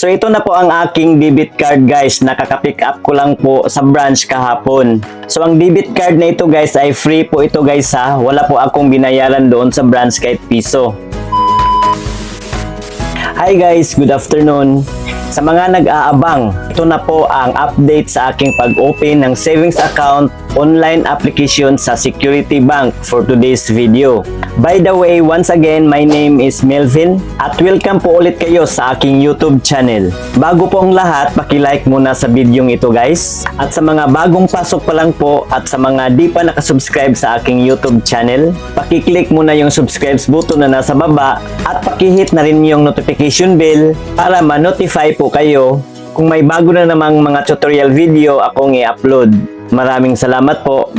So ito na po ang aking debit card guys, nakaka-pick up ko lang po sa branch kahapon. So ang debit card na ito guys ay free po ito guys ha, wala po akong binayaran doon sa branch kahit piso. Hi guys, good afternoon. Sa mga nag-aabang, ito na po ang update sa aking pag-open ng savings account online application sa Security Bank for today's video. By the way, once again, my name is Melvin at welcome po ulit kayo sa aking YouTube channel. Bago po ang lahat, paki-like muna sa video ito guys. At sa mga bagong pasok pa lang po at sa mga di pa nakasubscribe sa aking YouTube channel, paki-click muna yung subscribe button na nasa baba at paki-hit na rin yung notification bell para ma-notify po kayo kung may bago na namang mga tutorial video akong i-upload. Maraming salamat po.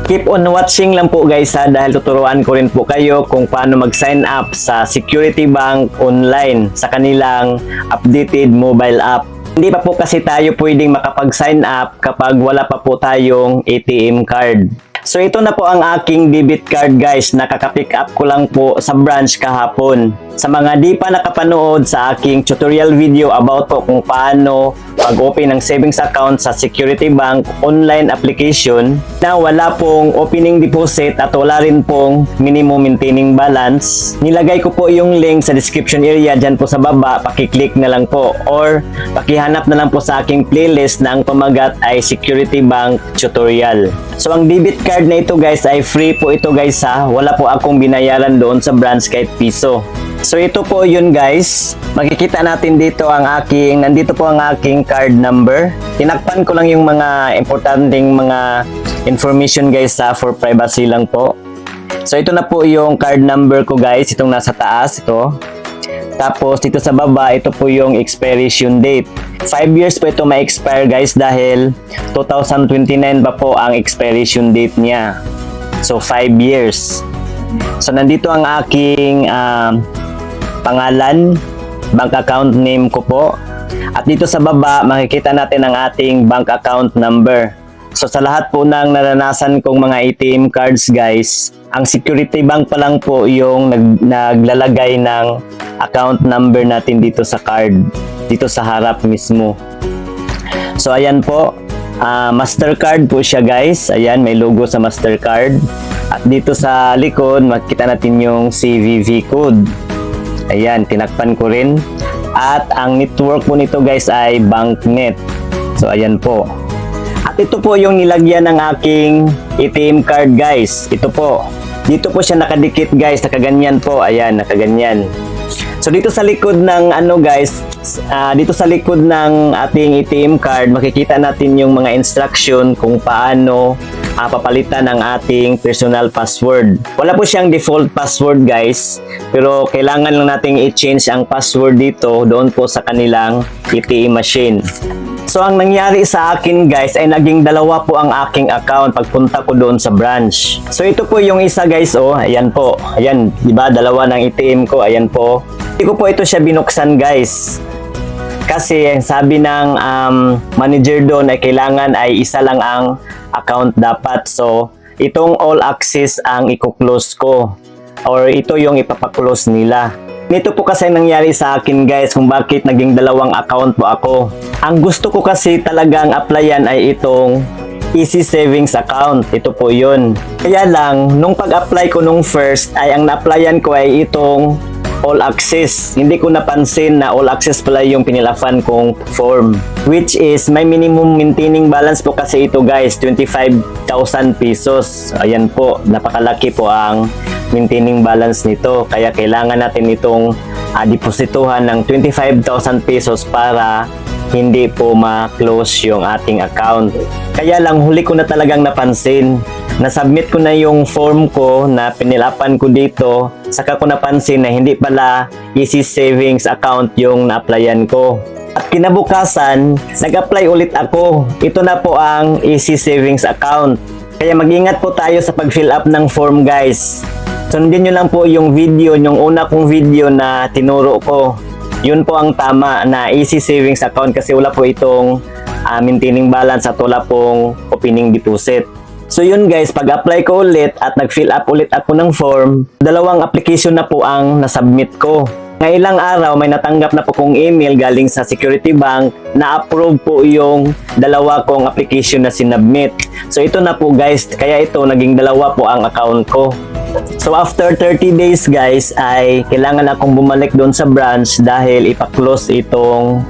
Keep on watching lang po guys ha, dahil tuturuan ko rin po kayo kung paano mag-sign up sa Security Bank online sa kanilang updated mobile app. Hindi pa po kasi tayo pwedeng makapag-sign up kapag wala pa po tayong ATM card. So ito na po ang aking debit card guys, nakaka-pick up ko lang po sa branch kahapon. Sa mga di pa nakapanood sa aking tutorial video about po kung paano mag-open ng savings account sa Security Bank online application na wala pong opening deposit at wala rin pong minimum maintaining balance, nilagay ko po yung link sa description area dyan po sa baba, pakiclick na lang po or pakihanap na lang po sa aking playlist na ang pamagat ay Security Bank tutorial. So ang debit card na ito guys ay free po ito guys ha, wala po akong binayaran doon sa branch kahit piso. So ito po yun guys, makikita natin dito ang nandito po ang aking card number. Tinakpan ko lang yung mga importanteng mga information guys ha, for privacy lang po. So ito na po yung card number ko guys, itong nasa taas ito. Tapos dito sa baba, ito po yung expiration date. 5 years po ito ma-expire guys dahil 2029 pa po ang expiration date niya. So 5 years. So nandito ang aking pangalan, bank account name ko po. At dito sa baba, makikita natin ang ating bank account number. So sa lahat po ng naranasan kong mga ATM cards guys, ang Security Bank pa lang po yung naglalagay ng account number natin dito sa card, dito sa harap mismo. So ayan po, Mastercard po siya guys. Ayan, may logo sa Mastercard. At dito sa likod, makikita natin yung CVV code. Ayan, tinakpan ko rin. At ang network po nito guys ay BankNet. So ayan po. At ito po yung nilagyan ng aking ATM card guys. Ito po. Dito po siya nakadikit guys, nakaganyan po. Ayan, nakaganyan. So dito sa likod ng dito sa likod ng ating ATM card, makikita natin yung mga instruction kung paano papalitan ang ating personal password. Wala po siyang default password guys, pero kailangan lang nating i-change ang password dito doon po sa kanilang ATM machine. So ang nangyari sa akin guys ay naging dalawa po ang aking account pagpunta ko doon sa branch. So ito po yung isa guys, oh, ayan po. Ayan, di ba? Dalawa ng ATM ko, ayan po. Hindi ko po ito siya binuksan guys. Kasi sabi ng manager doon ay kailangan ay isa lang ang account dapat. So itong all access ang i-close ko or ito yung ipapaklose nila. Nito po kasi nangyari sa akin guys kung bakit naging dalawang account po ako. Ang gusto ko kasi talagang applyan ay itong Easy Savings account. Ito po yun. Kaya lang, nung pag-apply ko nung first ay ang na-applyan ko ay itong all access. Hindi ko napansin na all access pala yung pinilafan kong form. Which is, may minimum maintaining balance po kasi ito guys, 25,000 pesos. Ayan po, napakalaki po ang maintaining balance nito. Kaya kailangan natin itong deposituhan ng 25,000 pesos para hindi po ma-close yung ating account. Kaya lang huli ko na talagang napansin. Na-submit ko na yung form ko na pinilapan ko dito. Saka ko napansin na hindi pala Easy Savings account yung na-applyan ko. At kinabukasan, nag-apply ulit ako. Ito na po ang Easy Savings account. Kaya mag-ingat po tayo sa pag-fill up ng form guys. Sundin nyo lang po yung video, yung una kong video na tinuro ko. Yun po ang tama na Easy Savings account kasi wala po itong maintaining balance at wala pong opening deposit. So yun guys, pag-apply ko ulit at nag-fill up ulit ako ng form, 2 application na po ang nasubmit ko. Ngayong ilang araw may natanggap na po kong email galing sa Security Bank na approve po yung 2 kong application na sinubmit. So ito na po guys, kaya ito naging 2 po ang account ko. So after 30 days guys ay kailangan akong bumalik doon sa branch dahil ipa-close itong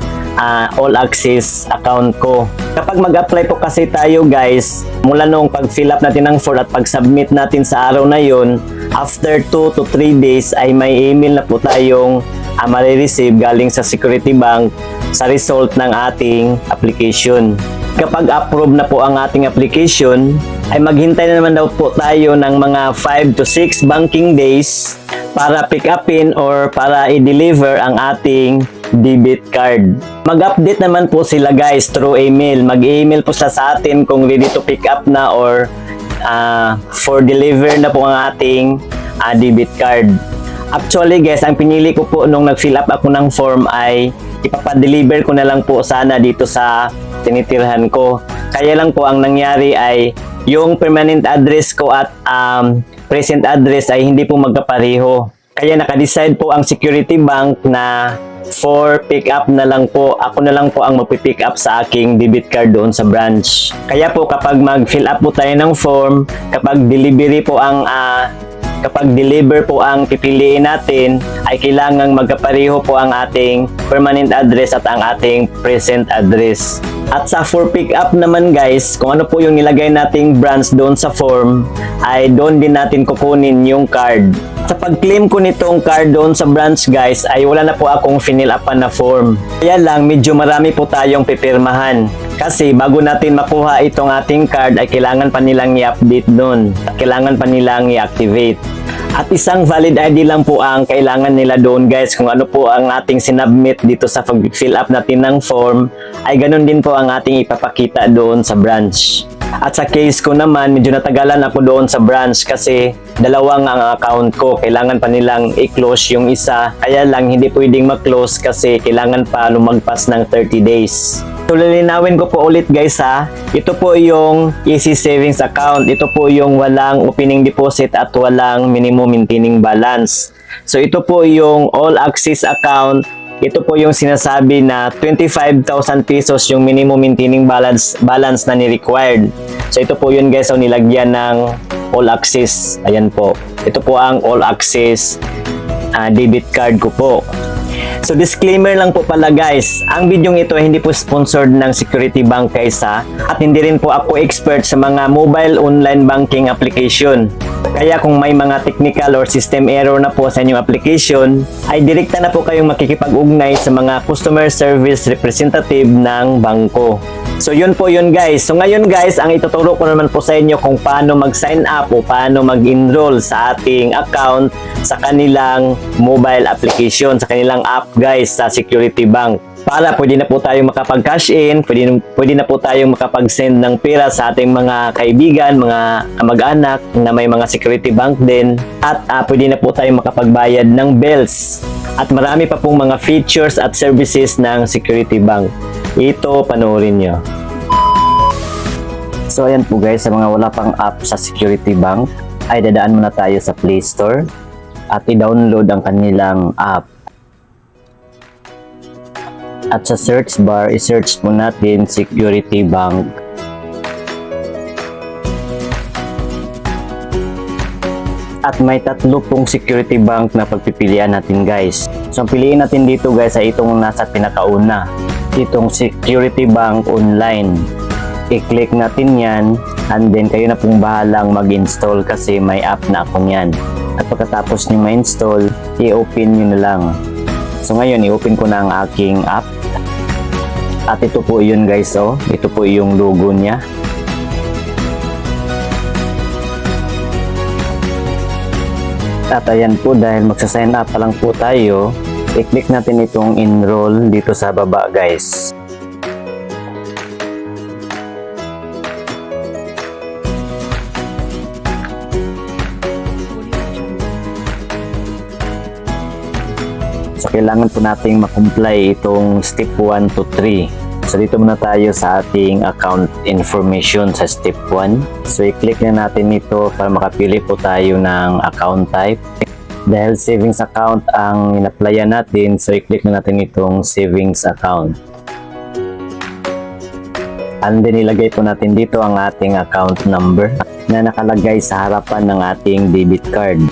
all access account ko. Kapag mag-apply po kasi tayo guys, mula nung pag-fill up natin ng form at pag-submit natin sa araw na yon, after 2 to 3 days ay may email na po tayong marireceive galing sa Security Bank sa result ng ating application. Kapag approve na po ang ating application, ay maghintay na naman daw po tayo ng mga 5 to 6 banking days para pick upin or para i-deliver ang ating debit card. Mag-update naman po sila guys through email. Mag-email po sa atin kung ready to pick up na or for deliver na po ang ating debit card. Actually guys, ang pinili ko po nung nag-fill up ako ng form ay ipapadeliver ko na lang po sana dito sa tinitirhan ko. Kaya lang po ang nangyari ay yung permanent address ko at present address ay hindi po magkapareho. Kaya naka-decide po ang Security Bank na for pick up na lang po. Ako na lang po ang magpipick up sa aking debit card doon sa branch. Kaya po kapag mag-fill up po tayo ng form, kapag deliver po ang pipiliin natin, ay kailangang magkapareho po ang ating permanent address at ang ating present address. At sa for pick up naman guys, kung ano po yung nilagay nating branch doon sa form, ay doon din natin kukunin yung card. Sa pag-claim ko nitong card doon sa branch guys, ay wala na po akong finil upan na form. Kaya lang, medyo marami po tayong pipirmahan. Kasi bago natin makuha itong ating card, ay kailangan pa nilang i-update doon. Kailangan pa nilang i-activate. At isang valid ID lang po ang kailangan nila doon guys. Kung ano po ang ating sinubmit dito sa pag-fill up natin ng form, ay ganun din po ang ating ipapakita doon sa branch. At sa case ko naman, medyo natagalan ako doon sa branch kasi 2 ang account ko. Kailangan pa nilang i-close yung isa. Kaya lang hindi pwedeng ma-close kasi kailangan pa lumagpas ng 30 days. So lilinawin ko po ulit guys ha. Ito po yung Easy Savings account. Ito po yung walang opening deposit at walang minimum maintaining balance. So ito po yung all access account. Ito po yung sinasabi na 25,000 pesos yung minimum maintaining balance na ni-required. So ito po yun guys, so nilagyan ng all access. Ayan po. Ito po ang all access debit card ko po. So disclaimer lang po pala guys, ang bidyong ito ay hindi po sponsored ng Security Bank guys ha, at hindi rin po ako expert sa mga mobile online banking application. Kaya kung may mga technical or system error na po sa inyong application, ay direkta na po kayong makikipag-ugnay sa mga customer service representative ng bangko. So yun po yun guys. So ngayon guys, ang ituturo ko naman po sa inyo kung paano mag-sign up o paano mag-enroll sa ating account sa kanilang mobile application, sa kanilang app guys sa Security Bank. Para pwede na po tayong makapag-cash in, pwede na po tayong makapag-send ng pera sa ating mga kaibigan, mga mag-anak na may mga Security Bank din, at pwede na po tayong makapagbayad ng bills. At marami pa pong mga features at services ng Security Bank. Ito, panoorin nyo. So ayan po guys, sa mga wala pang app sa Security Bank, ay dadaan muna tayo sa Play Store at i-download ang kanilang app. At sa search bar, i-search po natin Security Bank. At may 3 pong Security Bank na pagpipilian natin guys. So ang piliin natin dito guys ay itong nasa pinakauna. Itong Security Bank Online. I-click natin yan and then kayo na pong bahalang mag-install kasi may app na ako yan. At pagkatapos nyo ma-install, i-open nyo na lang. So ngayon, i-open ko na ang aking app. At ito po yun guys, oh. Ito po yung logo niya. At ayan po, dahil magsa-sign up pa lang po tayo, i-click natin itong enroll dito sa baba guys. So, kailangan po nating makomply itong step 1 to 3. So, So dito muna tayo sa ating account information sa step 1. So i-click na natin ito para makapili po tayo ng account type. Dahil savings account ang in-applyan natin, so i-click na natin itong savings account. And then ilagay po natin dito ang ating account number na nakalagay sa harapan ng ating debit card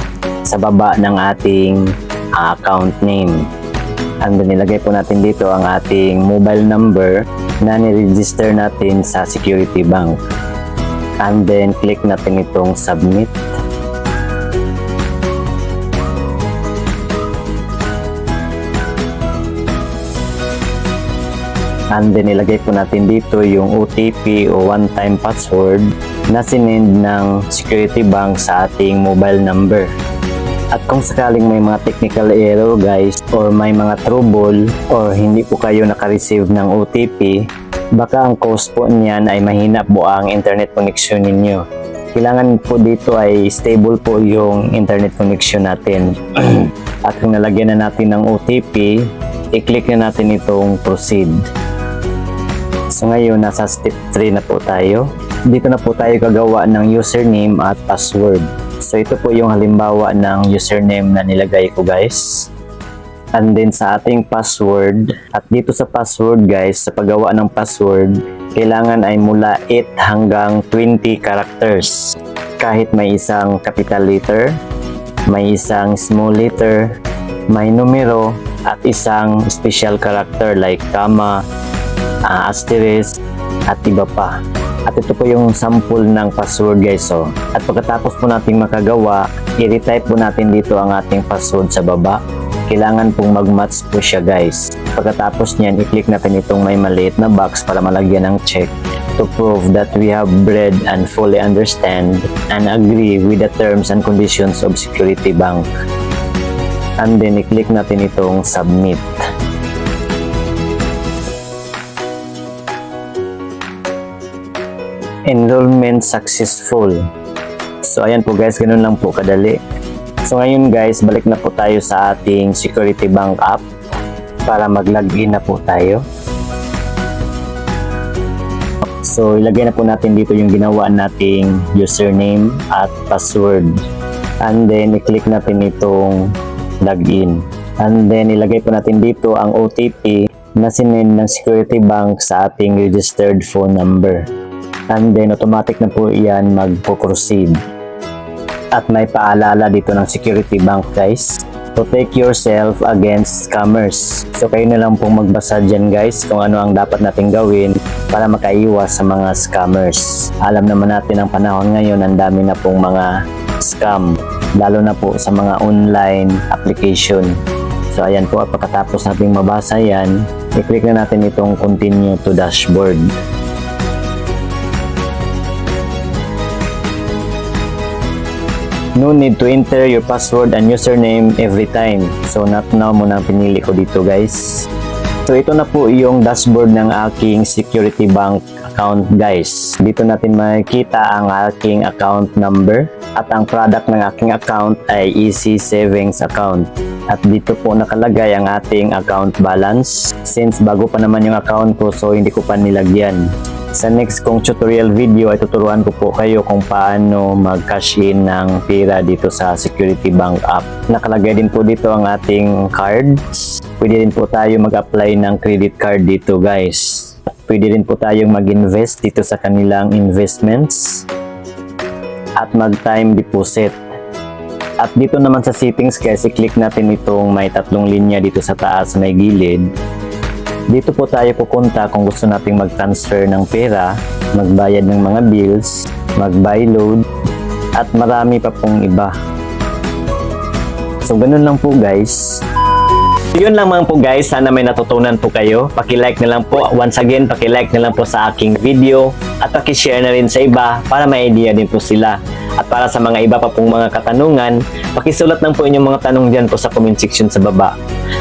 sa baba ng ating account name. And then ilagay po natin dito ang ating mobile number na ni-register natin sa Security Bank. And then click natin itong submit. And then ilagay po natin dito yung OTP o one-time password na sinend ng Security Bank sa ating mobile number. At kung sakaling may mga technical error guys, or may mga trouble, or hindi po kayo naka-receive ng OTP, baka ang cause po niyan ay mahina po ang internet connection ninyo. Kailangan po dito ay stable po yung internet connection natin. At kung nalagyan na natin ng OTP, i-click na natin itong proceed. So ngayon, nasa step 3 na po tayo. Dito na po tayo gagawa ng username at password. So ito po yung halimbawa ng username na nilagay ko guys. And then sa ating password, at dito sa password guys, sa paggawa ng password, kailangan ay mula 8 hanggang 20 characters. Kahit may isang capital letter, may isang small letter, may numero, at isang special character like comma, asterisk, at iba pa. At ito po yung sample ng password guys. So, at pagkatapos po nating makagawa, i-retype po natin dito ang ating password sa baba. Kailangan pong mag-match po siya guys. Pagkatapos niyan, i-click natin itong may maliit na box para malagyan ng check to prove that we have read and fully understand and agree with the terms and conditions of Security Bank. And then i-click natin itong submit. Enrollment successful. So ayan po guys, ganun lang po kadali. So ngayon guys, balik na po tayo sa ating Security Bank app para mag-login na po tayo. So ilagay na po natin dito yung ginawa nating username at password. And then i-click natin itong login. And then ilagay po natin dito ang OTP na sinend ng Security Bank sa ating registered phone number. And then automatic na po yan magpo-proceed. At may paalala dito ng Security Bank guys, protect yourself against scammers. So kayo na lang pong magbasa dyan guys kung ano ang dapat nating gawin para makaiwas sa mga scammers. Alam naman natin ang panahon ngayon, ang dami na pong mga scam, lalo na po sa mga online application. So ayan po, at pagkatapos nating mabasa yan, i-click na natin itong continue to dashboard. No need to enter your password and username every time. So not now muna ang pinili ko dito guys. So ito na po yung dashboard ng aking Security Bank account guys. Dito natin makikita ang aking account number at ang product ng aking account ay Easy Savings Account. At dito po nakalagay ang ating account balance. Since bago pa naman yung account ko, so hindi ko pa nilagyan. Sa next kong tutorial video ay tuturuan ko po kayo kung paano mag-cash in ng pera dito sa Security Bank app. Nakalagay din po dito ang ating cards. Pwede din po tayo mag-apply ng credit card dito guys. Pwede rin po tayong mag-invest dito sa kanilang investments at mag-time deposit. At dito naman sa settings guys, i-click natin itong may tatlong linya dito sa taas may gilid. Dito po tayo pupunta kung gusto nating mag-transfer ng pera, magbayad ng mga bills, mag-buy load, at marami pa pong iba. So ganun lang po guys. Yun lang mga po guys, sana may natutunan po kayo. Paki-like na lang po. Once again, paki-like na lang po sa aking video at paki-share na rin sa iba para may idea din po sila. At para sa mga iba pa pong mga katanungan, pakisulat lang po inyong mga tanong dyan po sa comment section sa baba.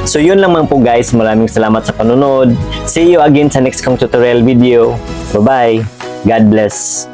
So yun lang mga po guys, maraming salamat sa panunod. See you again sa next kong tutorial video. Bye-bye. God bless.